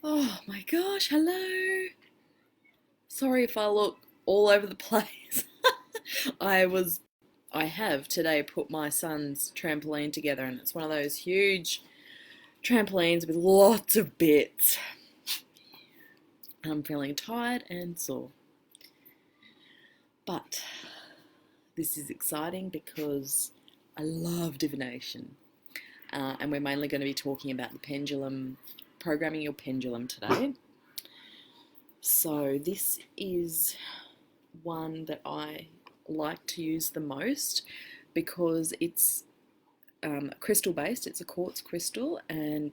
Oh my gosh, hello. Sorry if I look all over the place. I was I have today put my son's trampoline together and it's one of those huge trampolines with lots of bits. I'm feeling tired and sore. But this is exciting because I love divination. And we're mainly going to be talking about the pendulum, programming your pendulum today. So this is one that I like to use the most because it's crystal based. It's a quartz crystal, and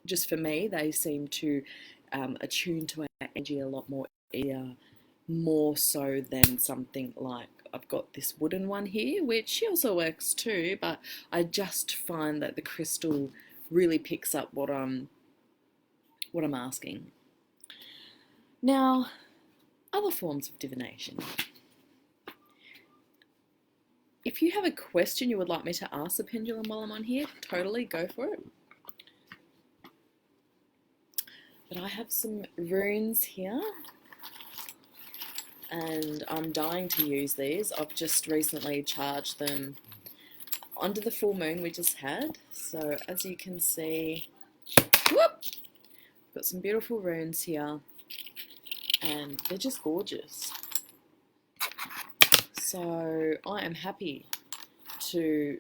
just for me, they seem to attune to our energy a lot more so than something like I've got this wooden one here, which also works too, but I just find that the crystal really picks up what I'm asking. Now, other forms of divination. If you have a question you would like me to ask the pendulum while I'm on here, totally go for it. But I have some runes here and I'm dying to use these. I've just recently charged them under the full moon we just had. So as you can see, whoop, got some beautiful runes here and they're just gorgeous. So I am happy to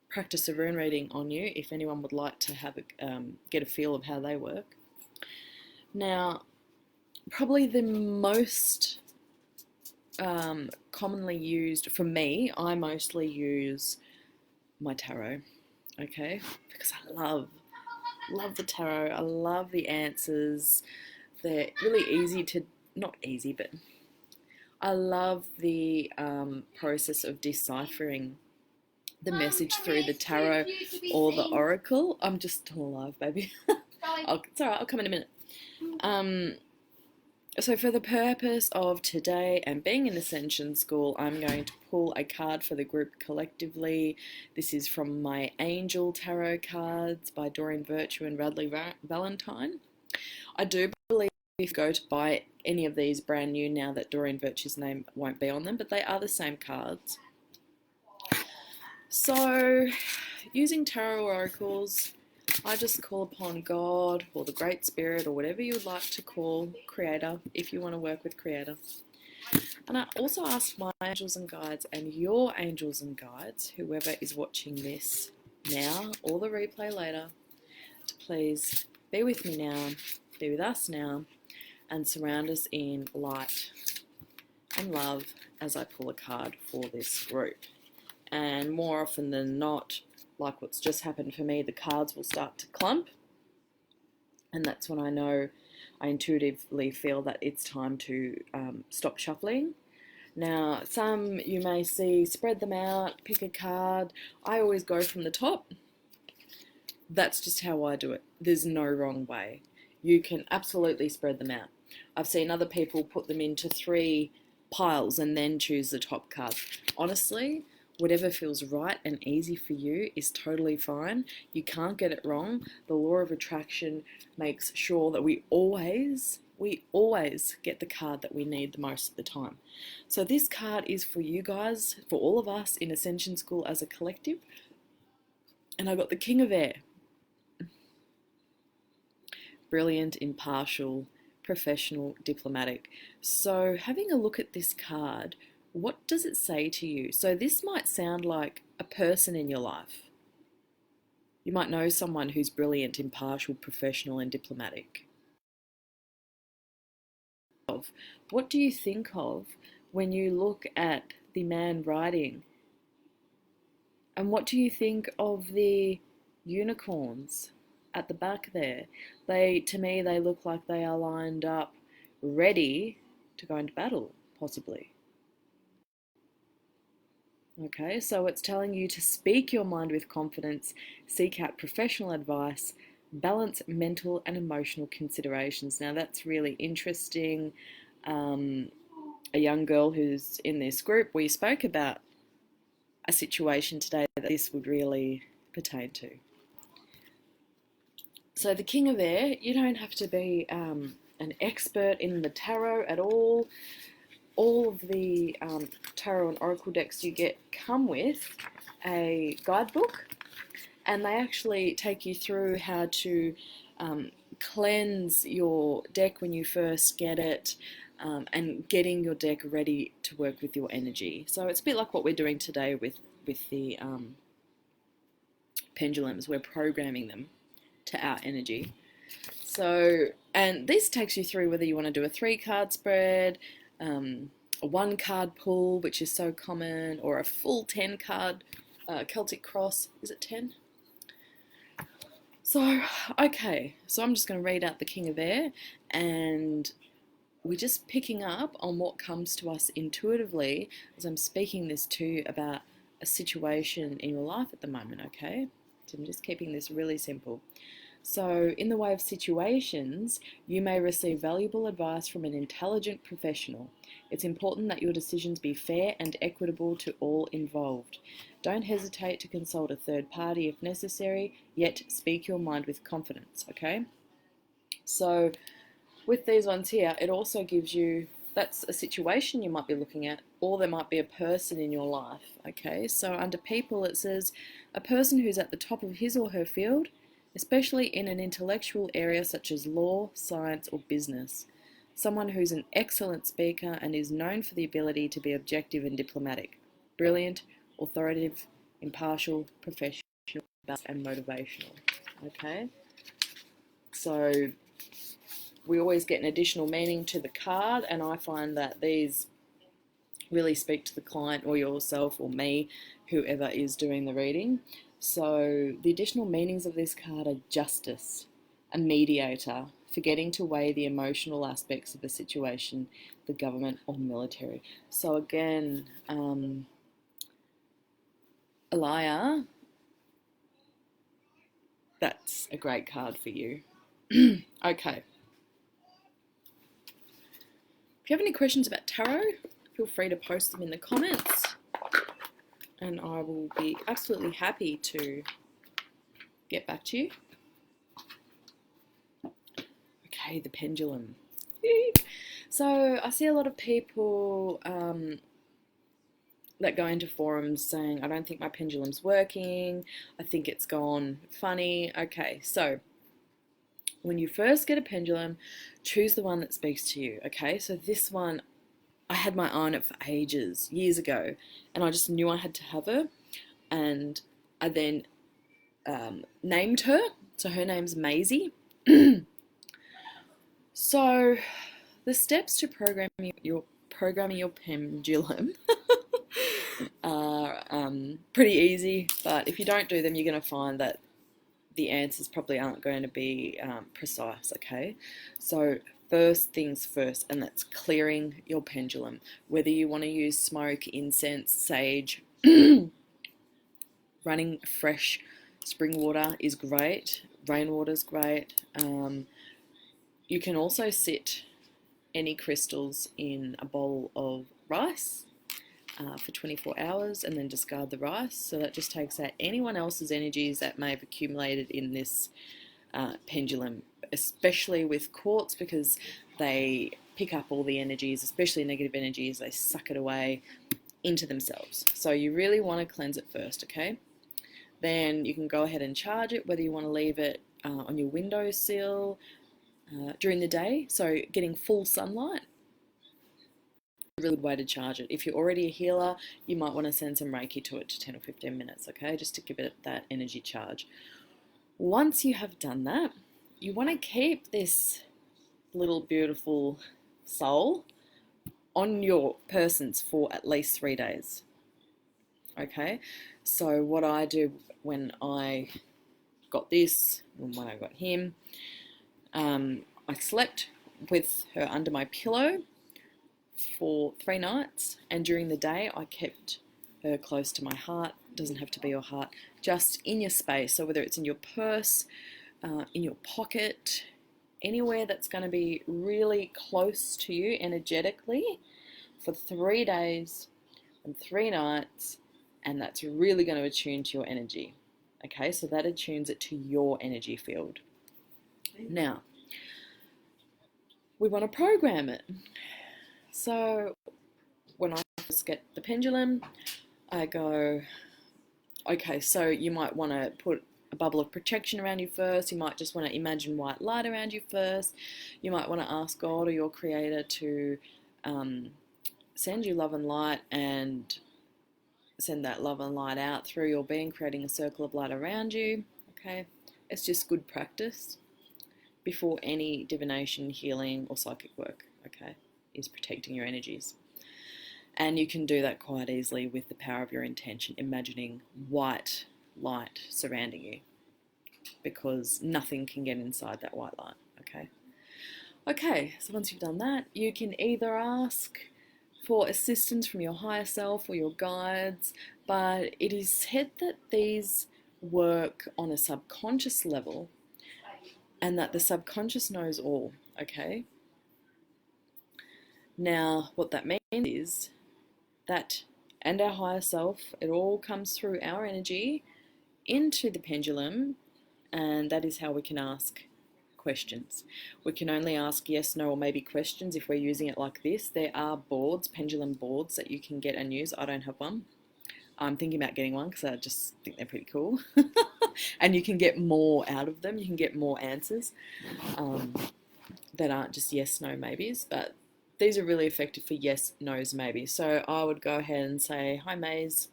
practice a rune reading on you if anyone would like to have get a feel of how they work. Now, probably the most commonly used for me, I mostly use my tarot, okay, because I love the tarot. I love the answers. They're really easy to, not easy, but I love the process of deciphering the message through the tarot or the oracle. I'm just still alive, baby. It's alright, I'll come in a minute. So for the purpose of today and being in Ascension School, I'm going to pull a card for the group collectively. This is from my Angel Tarot cards by Doreen Virtue and Radley Valentine. I do believe if you go to buy any of these brand new now that Doreen Virtue's name won't be on them, but they are the same cards. So, using tarot oracles, I just call upon God or the Great Spirit or whatever you would like to call Creator, if you want to work with Creator. And I also ask my angels and guides and your angels and guides, whoever is watching this now or the replay later, to please be with me now, be with us now, and surround us in light and love as I pull a card for this group. And more often than not, like what's just happened for me, the cards will start to clump, and that's when I intuitively feel that it's time to stop shuffling. Now, some you may see spread them out, pick a card. I always go from the top. That's just how I do it. There's no wrong way. You can absolutely spread them out. I've seen other people put them into 3 piles and then choose the top card. Honestly, whatever feels right and easy for you is totally fine. You can't get it wrong. The law of attraction makes sure that we always get the card that we need the most of the time. So this card is for you guys, for all of us in Ascension School as a collective. And I got the King of Air. Brilliant, impartial, professional, diplomatic. So having a look at this card, what does it say to you? So this might sound like a person in your life. You might know someone who's brilliant, impartial, professional, and diplomatic. What do you think of when you look at the man riding? And what do you think of the unicorns at the back there? To me, they look like they are lined up, ready to go into battle, possibly. Okay, so it's telling you to speak your mind with confidence, seek out professional advice, balance mental and emotional considerations. Now that's really interesting. A young girl who's in this group, we spoke about a situation today that this would really pertain to. So the King of Air, you don't have to be an expert in the tarot at all. All of the tarot and oracle decks you get come with a guidebook, and they actually take you through how to cleanse your deck when you first get it, and getting your deck ready to work with your energy. So it's a bit like what we're doing today with the pendulums. We're programming them to our energy. So, and this takes you through whether you want to do a 3-card spread, a 1-card pull, which is so common, or a full 10-card Celtic cross. Is it 10? So, okay, so I'm just going to read out the King of Air, and we're just picking up on what comes to us intuitively as I'm speaking this to you about a situation in your life at the moment, okay? So I'm just keeping this really simple. So, in the way of situations, you may receive valuable advice from an intelligent professional. It's important that your decisions be fair and equitable to all involved. Don't hesitate to consult a third party if necessary, yet speak your mind with confidence, okay? So, with these ones here, it also gives you, that's a situation you might be looking at, or there might be a person in your life, okay? So, under people, it says, a person who's at the top of his or her field, especially in an intellectual area such as law, science, or business. Someone who's an excellent speaker and is known for the ability to be objective and diplomatic. Brilliant, authoritative, impartial, professional, and motivational. Okay? So we always get an additional meaning to the card, and I find that these really speak to the client or yourself or me, whoever is doing the reading. So the additional meanings of this card are justice, a mediator, forgetting to weigh the emotional aspects of the situation, the government or military. So again, Elia, that's a great card for you. Okay. If you have any questions about tarot, feel free to post them in the comments, and I will be absolutely happy to get back to you. Okay, the pendulum. So I see a lot of people that go into forums saying, I don't think my pendulum's working, I think it's gone funny. Okay, so when you first get a pendulum, choose the one that speaks to you, okay? So this one, I had my eye on it for ages, years ago, and I just knew I had to have her, and I then named her. So her name's Maisie. So the steps to programming your pendulum are pretty easy, but if you don't do them, you're going to find that the answers probably aren't going to be precise, okay? So first things first, and that's clearing your pendulum. Whether you want to use smoke, incense, sage, running fresh spring water is great, rainwater is great. You can also sit any crystals in a bowl of rice for 24 hours and then discard the rice. So that just takes out anyone else's energies that may have accumulated in this pendulum, especially with quartz, because they pick up all the energies, especially negative energies, they suck it away into themselves. So you really want to cleanse it first, okay? Then you can go ahead and charge it, whether you want to leave it on your windowsill during the day, so getting full sunlight. A really good way to charge it. If you're already a healer, you might want to send some Reiki to it to 10 or 15 minutes, okay, just to give it that energy charge. Once you have done that, you want to keep this little beautiful soul on your persons for at least 3 days, okay? So what I do when I got this, and when I got him, I slept with her under my pillow for 3 nights, and during the day I kept her close to my heart. Doesn't have to be your heart, just in your space. So whether it's in your purse, in your pocket, anywhere that's going to be really close to you energetically for 3 days and 3 nights, and that's really going to attune to your energy. Okay, so that attunes it to your energy field. Now, we want to program it. So when I first get the pendulum, I go, okay, so you might want to put a bubble of protection around you first. You might just want to imagine white light around you first. You might want to ask God or your creator to send you love and light, and send that love and light out through your being, creating a circle of light around you. Okay, it's just good practice before any divination, healing, or psychic work. Okay, is protecting your energies. And you can do that quite easily with the power of your intention, imagining white light surrounding you, because nothing can get inside that white light. Okay, so once you've done that, you can either ask for assistance from your higher self or your guides, but it is said that these work on a subconscious level and that the subconscious knows all. Okay, now what that means is that, and our higher self, it all comes through our energy into the pendulum, and that is how we can ask questions. We can only ask yes, no, or maybe questions if we're using it like this. There are boards, pendulum boards, that you can get and use. I don't have one. I'm thinking about getting one because I just think they're pretty cool. And you can get more out of them. You can get more answers that aren't just yes, no, maybes, but these are really effective for yes, no's, maybe. So I would go ahead and say, hi, Maze.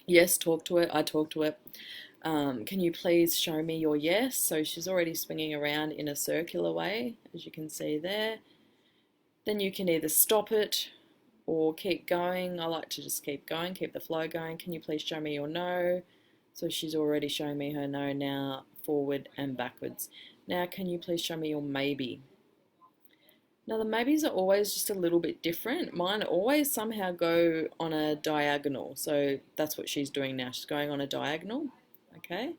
Yes, talk to it. I talk to it. Can you please show me your yes? So she's already swinging around in a circular way, as you can see there. Then you can either stop it or keep going. I like to just keep going, keep the flow going. Can you please show me your no? So she's already showing me her no now, forward and backwards. Now, can you please show me your maybe? Now, the maybes are always just a little bit different. Mine always somehow go on a diagonal. So that's what she's doing now. She's going on a diagonal. Okay.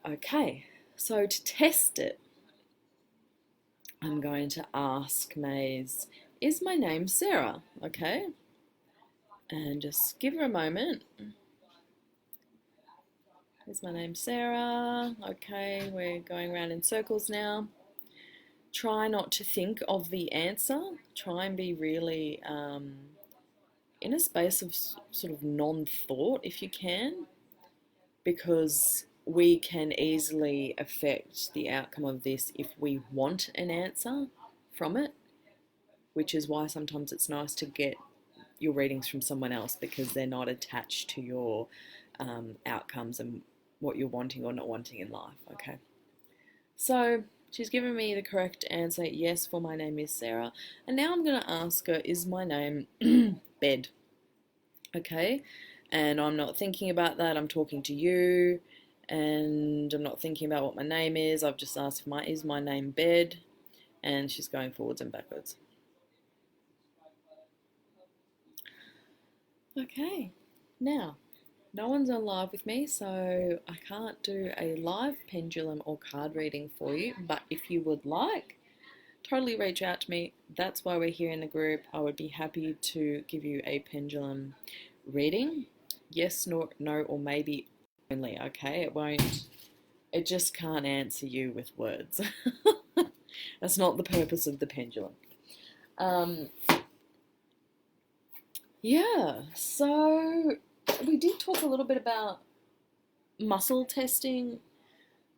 Okay. So to test it, I'm going to ask Maze, is my name Sarah? Okay. And just give her a moment. Is my name Sarah? Okay. We're going around in circles now. Try not to think of the answer. Try and be really in a space of sort of non-thought if you can, because we can easily affect the outcome of this if we want an answer from it, which is why sometimes it's nice to get your readings from someone else, because they're not attached to your outcomes and what you're wanting or not wanting in life. Okay, so she's given me the correct answer, yes, for my name is Sarah. And now I'm going to ask her, is my name Bed? Okay, and I'm not thinking about that. I'm talking to you, and I'm not thinking about what my name is. I've just asked, is my name Bed? And she's going forwards and backwards. Okay, now, no one's on live with me, so I can't do a live pendulum or card reading for you, but if you would like, totally reach out to me. That's why we're here in the group. I would be happy to give you a pendulum reading. Yes, no, or maybe only, okay? It just can't answer you with words. That's not the purpose of the pendulum. Yeah, so we did talk a little bit about muscle testing,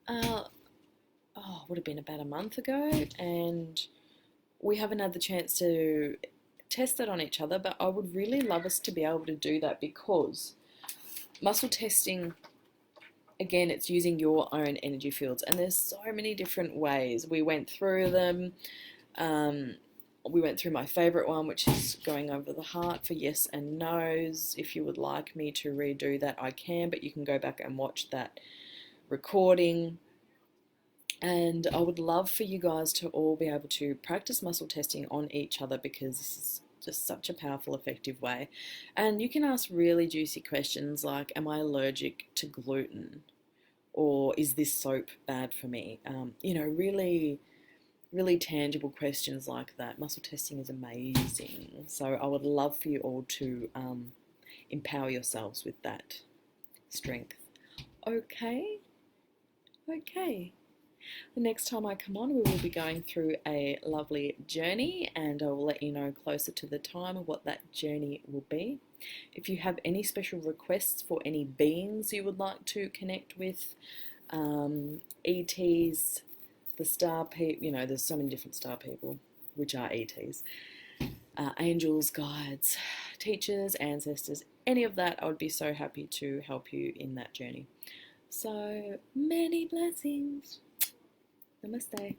would have been about a month ago, and we haven't had the chance to test that on each other, but I would really love us to be able to do that, because muscle testing, again, it's using your own energy fields, and there's so many different ways. We went through them. We went through my favourite one, which is going over the heart for yes and no's. If you would like me to redo that, I can, but you can go back and watch that recording. And I would love for you guys to all be able to practice muscle testing on each other, because this is just such a powerful, effective way. And you can ask really juicy questions like, am I allergic to gluten? Or is this soap bad for me? Really, really tangible questions like that. Muscle testing is amazing. So I would love for you all to empower yourselves with that strength. Okay. The next time I come on, we will be going through a lovely journey, and I will let you know closer to the time what that journey will be. If you have any special requests for any beings you would like to connect with, ETs, the star people, you know, there's so many different star people, which are ETs, angels, guides, teachers, ancestors, any of that, I would be so happy to help you in that journey. So many blessings. Namaste.